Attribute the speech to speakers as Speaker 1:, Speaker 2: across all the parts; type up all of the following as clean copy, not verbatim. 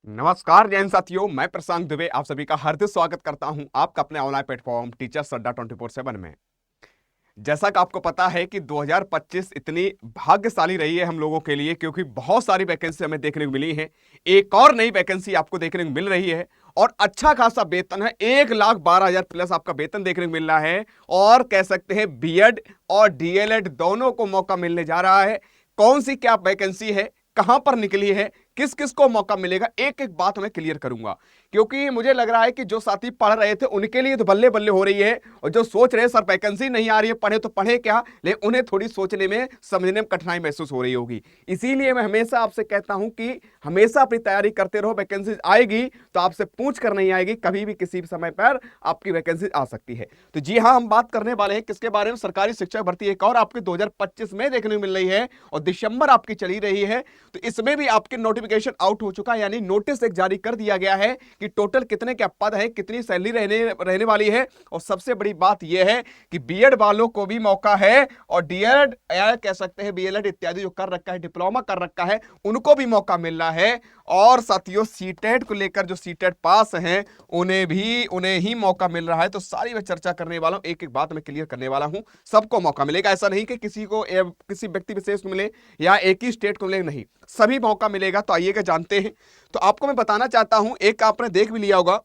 Speaker 1: नमस्कार जैन साथियों, मैं प्रशांत दुबे आप सभी का हार्दिक स्वागत करता हूं आपका अपने ऑनलाइन प्लेटफॉर्म टीचर्स अड्डा 24/7 में। जैसा कि आपको पता है कि 2025 इतनी भाग्यशाली रही है हम लोगों के लिए, क्योंकि बहुत सारी वैकेंसी हमें देखने को मिली है। एक और नई वैकेंसी आपको देखने को मिल रही है और अच्छा खासा वेतन है, 1,12,000 प्लस आपका वेतन देखने को मिल रहा है। और कह सकते हैं बीएड और डीएलएड दोनों को मौका मिलने जा रहा है। कौन सी क्या वैकेंसी है, कहां पर निकली है, किस किस को मौका मिलेगा, एक एक बात मैं क्लियर करूंगा। क्योंकि मुझे लग रहा है कि जो साथी पढ़ रहे थे उनके लिए तो बल्ले बल्ले हो रही है, और जो सोच रहे सर वैकेंसी नहीं आ रही है, पढ़े तो पढ़े क्या, लेकिन उन्हें थोड़ी सोचने में समझने में कठिनाई महसूस हो रही होगी। इसीलिए मैं हमेशा आपसे कहता हूं कि हमेशा अपनी तैयारी करते रहो। वैकेंसी आएगी तो आपसे पूछ कर नहीं आएगी, कभी भी किसी भी समय पर आपकी वैकेंसी आ सकती है। तो जी हाँ, हम बात करने वाले हैं किसके बारे में, सरकारी शिक्षक भर्ती एक और आपकी 2025 में देखने को मिल रही है और दिसंबर आपकी चली रही है। तो इसमें भी आपके नोटिफिकेशन आउट हो चुका है, यानी नोटिस एक जारी कर दिया गया है कि टोटल कितने क्या पद है, कितनी सैलरी रहने वाली है। और सबसे बड़ी बात यह है कि बीएड वालों को भी मौका है और डीएड या कह सकते हैं बीएलएड इत्यादि जो कर रखा है, डिप्लोमा कर रखा है, उनको भी मौका मिल रहा है। और साथियों, सीटेट को लेकर जो सीटेट पास हैं उन्हें ही मौका मिल रहा है। तो सारी मैं चर्चा करने वाला हूं, एक एक बात मैं क्लियर करने वाला हूं। सबको मौका मिलेगा, ऐसा नहीं कि किसी को किसी व्यक्ति विशेष को मिले या एक ही स्टेट को मिले, नहीं, सभी मौका मिलेगा। तो आइएगा जानते हैं। तो आपको मैं बताना चाहता हूं, एक आपने देख भी लिया होगा,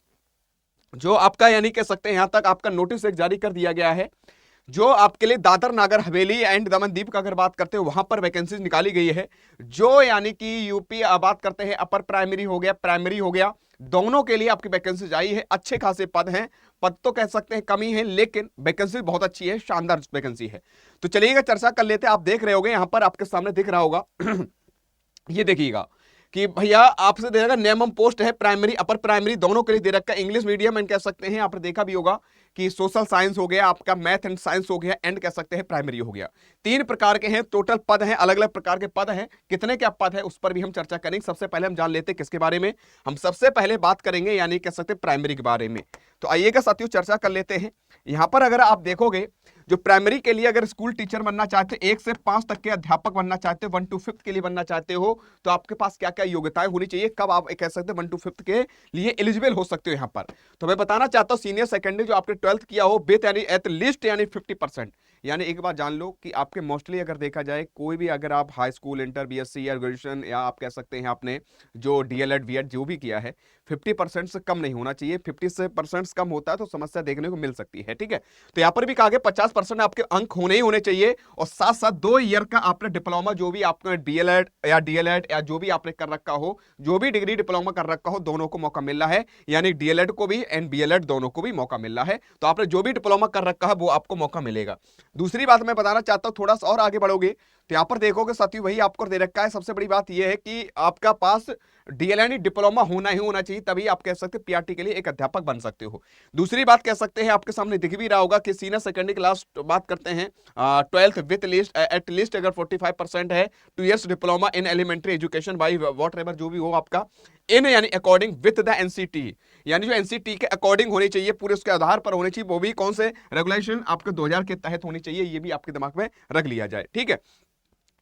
Speaker 1: जो आपका यानी कह सकते हैं यहां तक आपका नोटिस एक जारी कर दिया गया है, जो आपके लिए दादर नागर हवेली एंड दमन दीप का अगर बात करते हो वहां पर वैकेंसीज निकाली गई है। जो यानी कि यूपी बात करते हैं, अपर प्राइमरी हो गया, प्राइमरी हो गया, दोनों के लिए आपकी वैकेंसीज आई है। अच्छे खासे पद हैं, पद तो कह सकते हैं कमी है, लेकिन वैकेंसी बहुत अच्छी है, शानदार वैकेंसी है। तो चलिएगा चर्चा कर लेते हैं। आप देख रहे होंगे यहां पर आपके सामने दिख रहा होगा ये देखिएगा कि भैया आपसे दे रखा मिनिमम पोस्ट है, प्राइमरी अपर प्राइमरी दोनों के लिए दे रखा है। इंग्लिश मीडियम एंड कह सकते हैं, आपने देखा भी होगा कि सोशल साइंस हो गया, आपका मैथ एंड साइंस हो गया, एंड कह सकते हैं प्राइमरी हो गया। तीन प्रकार के हैं, टोटल पद हैं, अलग अलग प्रकार के पद हैं। कितने क्या पद है उस पर भी हम चर्चा करेंगे। सबसे पहले हम जान लेते हैं किसके बारे में। हम सबसे पहले बात करेंगे यानी कह सकते हैं प्राइमरी के बारे में। तो आइएगा साथियों चर्चा कर लेते हैं। यहां पर अगर आप देखोगे, जो प्राइमरी के लिए अगर स्कूल टीचर बनना चाहते हो, 1 से 5 तक के अध्यापक बनना चाहते हो, 1 to 5 के लिए बनना चाहते हो, तो आपके पास क्या क्या योग्यताएं होनी चाहिए, कब आप कह सकते हैं 1 to 5 के लिए एलिजिबल हो सकते हो यहां पर। तो मैं बताना चाहता हूं, सीनियर सेकेंडरी जो आपने 12th किया हो विथ यानी एटलीस्ट यानी 50%, यानी एक बात जान लो कि आपके मोस्टली अगर देखा जाए कोई भी, अगर आप हाई स्कूल, इंटर, बीएससी या ग्रेजुएशन, या आप कह सकते हैं आपने जो डीएलएड बीएड जो भी किया है, 50% से कम नहीं होना चाहिए। 50% कम होता है तो समस्या देखने को मिल सकती है, ठीक है। तो यहां पर भी कहा गया 50% आपके अंक होने ही होने चाहिए, और साथ साथ 2 ईयर का आपने डिप्लोमा, जो भी आपने बीएलएड या डीएलएड या जो भी आपने कर रखा हो, जो भी डिग्री डिप्लोमा कर रखा हो, दोनों को मौका मिल रहा है। यानी डीएलएड को भी एंड बीएलएड दोनों को भी मौका मिल रहा है। तो आपने जो भी डिप्लोमा कर रखा है वो आपको मौका मिलेगा। दूसरी बात मैं बताना चाहता हूं, थोड़ा सा और आगे बढ़ोगे तो यहां पर देखोगे साथियों, वही आपको दे रखा है। सबसे बड़ी बात यह है कि आपका पास डीएलएड डिप्लोमा होना ही होना चाहिए, तभी आप कह सकते हैं पीआरटी के लिए एक अध्यापक बन सकते हो। दूसरी बात कह सकते हैं, आपके सामने दिख भी रहा होगा कि सीनियर सेकेंडरी क्लास बात करते हैं, 12th विथ लिस्ट एटलीस्ट अगर 45% है, 2 years diploma in elementary education by whatever जो भी हो आपका, इन यानी अकॉर्डिंग विथ द एनसीटी, यानी जो एनसीटी के अकॉर्डिंग होनी चाहिए, पूरे उसके आधार पर होनी चाहिए। वो भी कौन से रेगुलेशन आपके 2000 के तहत होनी चाहिए, ये भी आपके दिमाग में रख लिया जाए, ठीक है।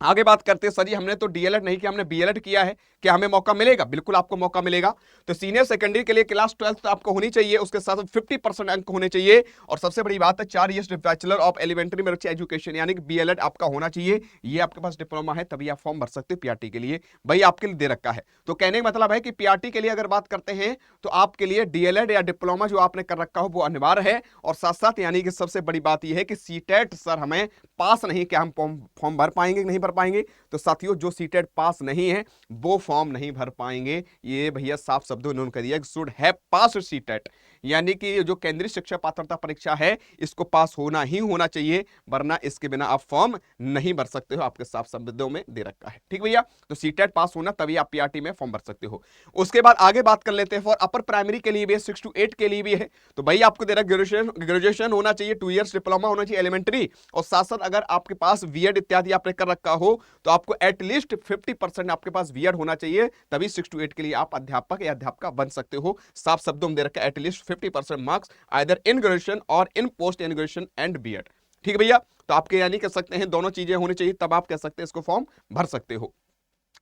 Speaker 1: आगे बात करते हैं, सर जी हमने तो डीएलएड नहीं किया, हमने बीएलएड किया है, क्या हमें मौका मिलेगा? बिल्कुल आपको मौका मिलेगा। तो सीनियर सेकेंडरी के लिए क्लास 12th तो आपको होनी चाहिए, उसके साथ 50% अंक होने चाहिए। और सबसे बड़ी बात है 4 years bachelor of elementary merit education, यानी कि बीएलएड आपका होना चाहिए। ये आपके पास डिप्लोमा है तभी आप फॉर्म भर सकते हो पीआरटी के लिए, भाई आपके लिए दे रखा है। तो कहने का मतलब है कि पीआरटी के लिए अगर बात करते हैं तो आपके लिए डीएलएड या डिप्लोमा जो आपने कर रखा हो वो अनिवार्य है। और साथ साथ यानी कि सबसे बड़ी बात यह है कि सीटेट सर हमें पास नहीं, क्या हम फॉर्म भर पाएंगे कि नहीं भर पाएंगे? तो साथियों, जो सीटेट पास नहीं है वो फॉर्म नहीं भर पाएंगे। ये भैया साफ शब्दों उन्होंने कह दिया, शुड हैव पास सीटेट, यानी कि जो केंद्रीय शिक्षा पात्रता परीक्षा है इसको पास होना ही होना चाहिए, वरना इसके बिना आप फॉर्म नहीं भर सकते हो। आपके साफ शब्दों में दे रखा है, ठीक भैया। तो सीटेट पास होना तभी आप पीआरटी में फॉर्म भर सकते हो। उसके बाद आगे बात कर लेते हैं, फॉर अपर प्राइमरी के लिए भी 6 to 8 के लिए भी है। तो भाई आपको दे रहा ग्रेजुएशन होना चाहिए, 2 years डिप्लोमा होना चाहिए एलिमेंट्री, और साथ साथ अगर आपके पास बीएड इत्यादि आपने कर रखा हो तो आपको एटलीस्ट 50% आपके पास बीएड होना चाहिए, तभी 6 to 8 के लिए आप अध्यापक या अध्यापिका बन सकते हो। साफ शब्दों में दे रखा है at least 50% marks either in graduation और in post in graduation and BEd, ठीक है भैया। तो आपके यानी कह सकते हैं दोनों चीजें होनी चाहिए, तब आप कह सकते हैं इसको फॉर्म भर सकते हो।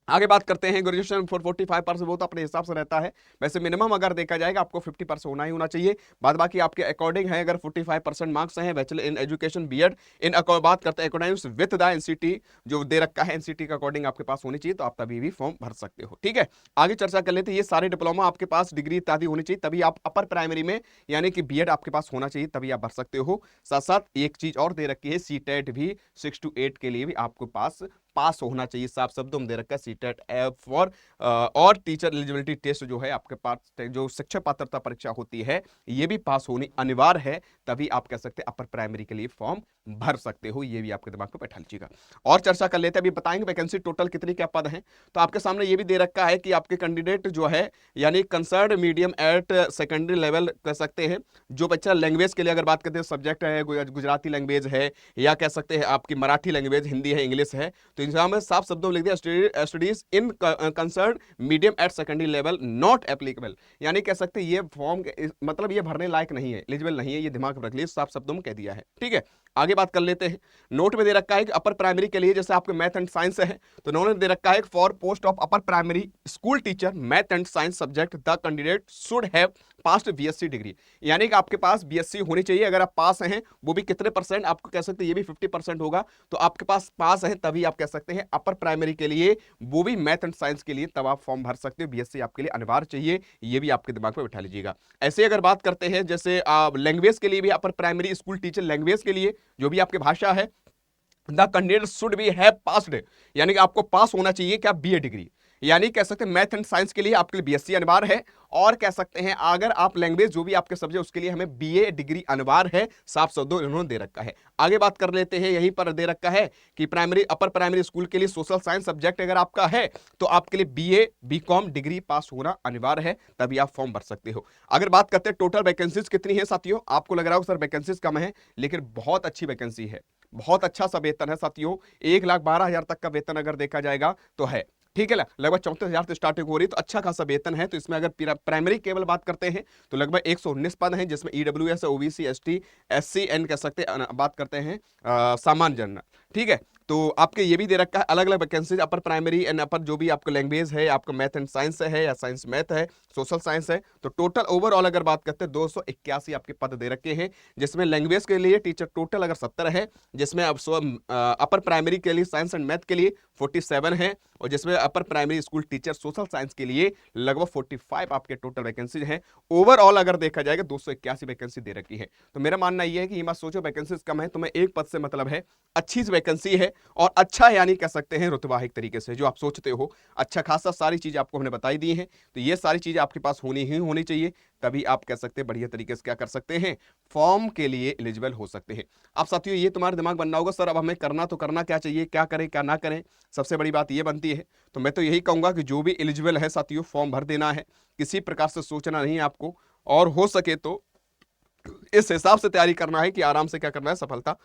Speaker 1: आगे बात करते हैं ग्रेजुएशन फॉर 45%, वो तो अपने हिसाब से रहता है। वैसे मिनिमम अगर देखा जाएगा आपको 50% होना ही होना चाहिए। बाद बाकी आपके अकॉर्डिंग है, अगर 45% मार्क्स हैं, बैचलर इन एजुकेशन बीएड इन बात करते हैं अकॉर्डिंग विद द एनसीटी जो दे रखा है, एनसीटी का अकॉर्डिंग आपके पास होनी चाहिए, तो आप तभी भी फॉर्म भर सकते हो। ठीक है, आगे चर्चा कर लेते हैं। ये सारे डिप्लोमा आपके पास डिग्री इत्यादि होनी चाहिए, तभी आप अपर प्राइमरी में यानी कि बीएड आपके पास होना चाहिए, तभी आप भर सकते हो। साथ साथ एक चीज और दे रखी है, सीटेट भी 6 to 8 के लिए भी आपके पास होना चाहिए। साफ शब्दों में दे रखा है सीटेट एफ फॉर और टीचर एलिजिबिलिटी टेस्ट जो है आपके पास, जो शिक्षक पात्रता परीक्षा होती है, ये भी पास होनी अनिवार्य है, तभी आप कह सकते हैं अपर प्राइमरी के लिए फॉर्म भर सकते हो। ये भी आपके दिमाग में बैठा लीजिएगा। और चर्चा कर लेते हैं, अभी बताएंगे वैकेंसी टोटल कितनी क्या पद हैं। तो आपके सामने ये भी दे रखा है कि आपके कैंडिडेट जो है यानी concern medium at secondary level कह सकते हैं, जो बच्चा लैंग्वेज के लिए अगर बात करते हैं, सब्जेक्ट है गुजराती लैंग्वेज है, या कह सकते हैं आपकी मराठी लैंग्वेज, हिंदी है, इंग्लिश है, तो एग्जाम में साफ शब्दों में लिख दिया studies in concern medium at secondary level not applicable, यानी कह सकते हैं ये फॉर्म मतलब ये भरने लायक नहीं है, एलिजिबल नहीं है, ये दिमाग में रख लीजिए, साफ शब्दों में कह दिया है। ठीक है, आगे बात कर लेते हैं। नोट में दे रखा है कि अपर प्राइमरी के लिए जैसे आपके मैथ एंड साइंस है, तो उन्होंने दे रखा है for post of upper primary school teacher math and science subject the candidate should have past BSc degree, यानी कि आपके पास बीएससी होनी चाहिए। अगर आप पास हैं, वो भी कितने परसेंट आपको कह सकते हैं, ये भी 50% होगा, तो आपके पास पास है तभी आप कह सकते हैं अपर प्राइमरी के लिए, वो भी मैथ एंड साइंस के लिए, तब आप फॉर्म भर सकते हो। बीएससी आपके लिए अनिवार्य चाहिए, ये भी आपके दिमाग में बैठा लीजिएगा। ऐसे अगर बात करते हैं जैसे लैंग्वेज के लिए भी upper primary school teacher language के लिए जो भी आपकी भाषा है, the candidate should be have passed, यानी कि आपको पास होना चाहिए क्या, बीए डिग्री, यानी कह सकते हैं मैथ एंड साइंस के लिए आपके लिए बीएससी अनिवार्य है, और कह सकते हैं अगर आप लैंग्वेज जो भी आपके सब्जेक्ट उसके लिए हमें बीए डिग्री अनिवार्य है। साफ शब्दों इन्होंने दे रखा है। आगे बात कर लेते हैं, यहीं पर दे रखा है कि प्राइमरी अपर प्राइमरी स्कूल के लिए सोशल साइंस सब्जेक्ट अगर आपका है, तो आपके लिए बीए बीकॉम डिग्री पास होना अनिवार्य है, तभी आप फॉर्म भर सकते हो। अगर बात करते हैं टोटल वैकेंसीज कितनी है साथियों, आपको लग रहा होगा सर वैकेंसीज कम है, लेकिन बहुत अच्छी वैकेंसी है, बहुत अच्छा सा वेतन है साथियों। 1,12,000 तक का वेतन अगर देखा जाएगा तो है। ठीक है ना, लगभग 34,000 से स्टार्टिंग हो रही है, तो अच्छा खासा वेतन है। तो इसमें अगर प्राइमरी केवल बात करते हैं तो लगभग 119 पद हैं, जिसमें ईडब्ल्यूएस, ओबीसी, एसटी, एससी एन कह सकते हैं, बात करते हैं सामान्य जनरल। ठीक है, तो आपके ये भी दे रखा है अलग अलग vacancies upper primary and upper जो भी आपको लैंग्वेज है, आपका मैथ एंड साइंस है या साइंस मैथ है, सोशल साइंस है, तो टोटल ओवरऑल अगर बात करते हैं 281 आपके पद दे रखे हैं, जिसमें लैंग्वेज के लिए टीचर टोटल अगर 70 है, जिसमें अब अपर प्राइमरी के लिए साइंस एंड मैथ के लिए 47 है, और जिसमें upper primary school teacher social science के लिए लगभग 45 आपके टोटल वैकेंसीज हैं। ओवरऑल अगर देखा जाएगा 281 वैकेंसी दे रखी है। तो मेरा मानना यह है कि ये मत सोचो वैकेंसीज कम है, तुम्हें एक पद से मतलब है, अच्छी वैकेंसी है, और अच्छा यानी कह सकते हैं रुतबाहिक तरीके से जो आप सोचते हो, अच्छा खासा सारी चीजें आपको हमने बताई दी हैं, तो ये सारी चीजें आपके पास होनी ही होनी चाहिए, तभी आप कह सकते हैं बढ़िया तरीके से क्या कर सकते हैं, फॉर्म के लिए एलिजिबल हो सकते हैं। अब साथियों ये तुम्हारे दिमाग बनना होगा, सर अब हमें करना तो करना क्या चाहिए, क्या करें क्या ना करें, सबसे बड़ी बात ये बनती है। तो मैं तो यही कहूंगा कि जो भी एलिजिबल है साथियों, फॉर्म भर देना है, किसी प्रकार से सोचना नहीं है आपको, और हो सके तो इस हिसाब से तैयारी करना है कि आराम से क्या करना है, सफलता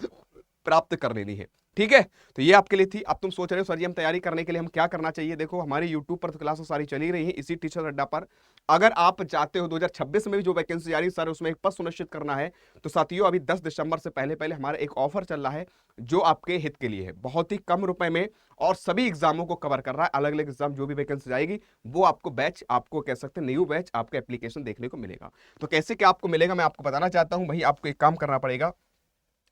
Speaker 1: प्राप्त कर लेनी है। ठीक है, तो ये आपके लिए थी। अब तुम सोच रहे हो सर जी हम तैयारी करने के लिए हम क्या करना चाहिए, देखो हमारे YouTube पर तो क्लासेस सारी चली रही हैं इसी टीचर अड्डा पर। अगर आप चाहते हो 2026 में भी जो वैकेंसी जारी सर उसमें एक पद सुनिश्चित करना है, तो साथियों अभी 10 दिसंबर से पहले पहले हमारा एक ऑफर चल रहा है जो आपके हित के लिए है, बहुत ही कम रुपए में, और सभी एग्जामों को कवर कर रहा है। अलग अलग एग्जाम जो भी वैकेंसी जाएगी वो आपको बैच, आपको कह सकते हैं न्यू बैच, आपका एप्लीकेशन देखने को मिलेगा। तो कैसे क्या आपको मिलेगा मैं आपको बताना चाहता हूं। भाई आपको एक काम करना पड़ेगा,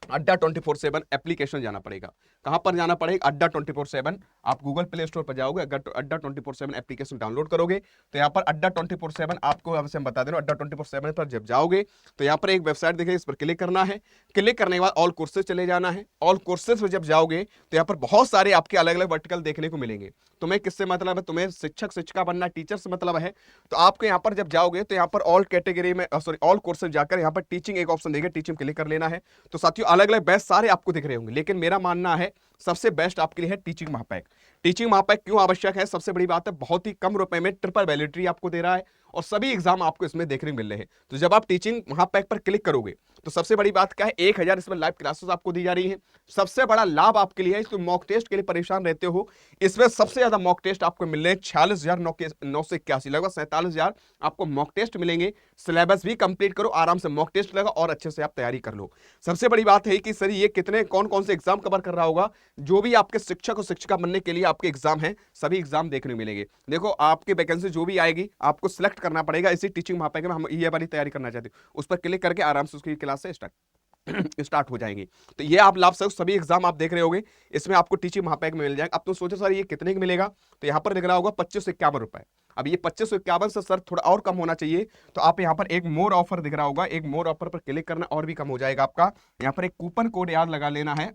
Speaker 1: अड्डा 24/7 एप्लीकेशन जाना पड़ेगा। कहां पर जाना पड़ेगा, अड्डा 24/7, आप गूगल प्ले स्टोर पर जाओगे, अड्डा 24/7 एप्लीकेशन डाउनलोड करोगे, तो यहाँ पर अड्डा 24/7 आपको अवश्य हम बता दे रहे हो, अड्डा 24/7 पर जब जाओगे तो यहाँ पर एक वेबसाइट दिखेगी, इस पर क्लिक करना है। क्लिक करने के बाद ऑल कोर्सेज चले जाना है। ऑल कोर्सेज पर जब जाओगे तो यहाँ पर बहुत सारे आपके अलग अलग वर्टिकल देखने को मिलेंगे। तुम्हें किससे मतलब है, तुम्हें शिक्षक शिक्षिका बनना, टीचर से मतलब है, तो आपको यहाँ पर जब जाओगे तो यहाँ पर ऑल कैटेगरी में सॉरी ऑल कोर्सेज जाकर यहाँ पर टीचिंग एक ऑप्शन देगा, टीचिंग क्लिक कर लेना है। तो साथियों अलग अलग बेस्ट सारे आपको दिख रहे होंगे, लेकिन मेरा मानना है सबसे बेस्ट आपके लिए है टीचिंग महापैक। टीचिंग महापैक क्यों आवश्यक है, सबसे बड़ी बात है बहुत ही कम रुपए में ट्रिपल वैलिडिटी आपको दे रहा है, और सभी एग्जाम आपको इसमें देखने को मिल रहे हैं। तो जब आप टीचिंग महापैक पर क्लिक करोगे तो सबसे बड़ी बात क्या है, 1000 इसमें लाइव क्लासेस आपको दी जा रही हैं। सबसे बड़ा लाभ आपके लिए है, तो मॉक टेस्ट के लिए परेशान रहते हो, इसमें सबसे ज्यादा मॉक टेस्ट आपको मिल रहे हैं 46,981, लगभग 47,000 आपको मॉक टेस्ट मिलेंगे। सिलेबस भी कंप्लीट करो, आराम से मॉक टेस्ट लगा और अच्छे से आप तैयारी कर लो। सबसे बड़ी बात है कि सर ये कितने कौन कौन से एग्जाम कवर कर रहा होगा, जो भी आपके शिक्षक और शिक्षिका बनने के लिए आपके एग्जाम हैं सभी एग्जाम देखने को मिलेंगे। देखो आपकी वैकेंसी जो भी आएगी आपको सिलेक्ट करना पड़ेगा। इसी टीचिंग महापैक में हम ये वाली तैयारी करना चाहते हैं, उस पर क्लिक करके आराम से उसकी क्लास से स्टार्ट हो जाएंगी। तो ये आप लाभ सब सभी एग्जाम आप देख रहे होंगे, इसमें आपको टीचिंग महापैक में मिल जाएगा। अब तो सोचो सर ये कितने का मिलेगा, तो यहाँ पर दिख रहा होगा 2551 रुपए। अब ये 2551 से सर थोड़ा और कम होना चाहिए, तो आप यहाँ पर एक मोर ऑफर दिख रहा होगा, एक मोर ऑफर पर क्लिक करना और भी कम हो जाएगा आपका। यहाँ पर एक कूपन कोड याद लगा लेना है,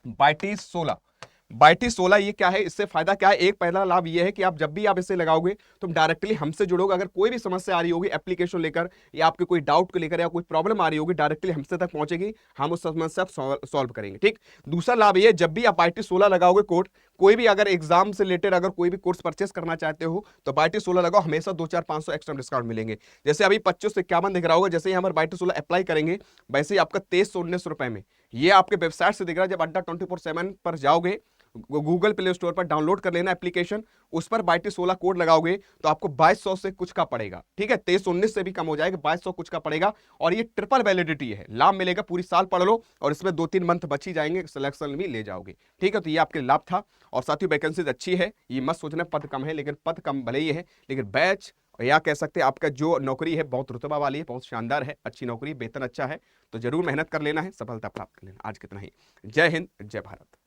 Speaker 1: BYT16। BYT16 ये क्या है, इससे फायदा क्या है, एक पहला लाभ ये है कि आप जब भी आप इसे लगाओगे तो डायरेक्टली हमसे जुड़ोगे। अगर कोई भी समस्या आ रही होगी एप्लीकेशन लेकर या आपके कोई डाउट को लेकर या कोई प्रॉब्लम आ रही होगी, डायरेक्टली हमसे तक पहुंचेगी, हम उस समस्या सॉल्व करेंगे। ठीक, दूसरा लाभ ये, जब भी आप BYT16 लगाओगे कोड, कोई भी अगर एग्जाम से रिलेटेड अगर कोई भी कोर्स परचेस करना चाहते हो तो BYT16 लगाओ, हमेशा 2-4-500 एक्स्ट्रा डिस्काउंट मिलेंगे। जैसे अभी 2551 दिख रहा होगा, जैसे ही हम BYT16 अप्लाई करेंगे वैसे ही आपका 2319 रुपए में ये आपके वेबसाइट से दिख रहा है। जब अड्डा 24/7 पर जाओगे, गूगल प्ले स्टोर पर डाउनलोड कर लेना एप्लीकेशन, उस पर BYT16 कोड लगाओगे तो आपको 2200 से कुछ का पड़ेगा। ठीक है, 2319 से भी कम हो जाएगा, 2200 कुछ का पड़ेगा। और ये ट्रिपल वैलिडिटी है, लाभ मिलेगा, पूरी साल पढ़ लो और इसमें 2-3 मंथ बची जाएंगे, सिलेक्शन भी ले जाओगे। ठीक है, तो ये आपके लाभ था। और साथ ही वैकेंसीज अच्छी है, ये मत सोचना पद कम है, लेकिन पद कम भले ही है लेकिन बैच या कह सकते हैं आपका जो नौकरी है बहुत रुतबा वाली है, बहुत शानदार है, अच्छी नौकरी, वेतन अच्छा है। तो जरूर मेहनत कर लेना है, सफलता प्राप्त कर लेना। आज कितना ही, जय हिंद, जय भारत।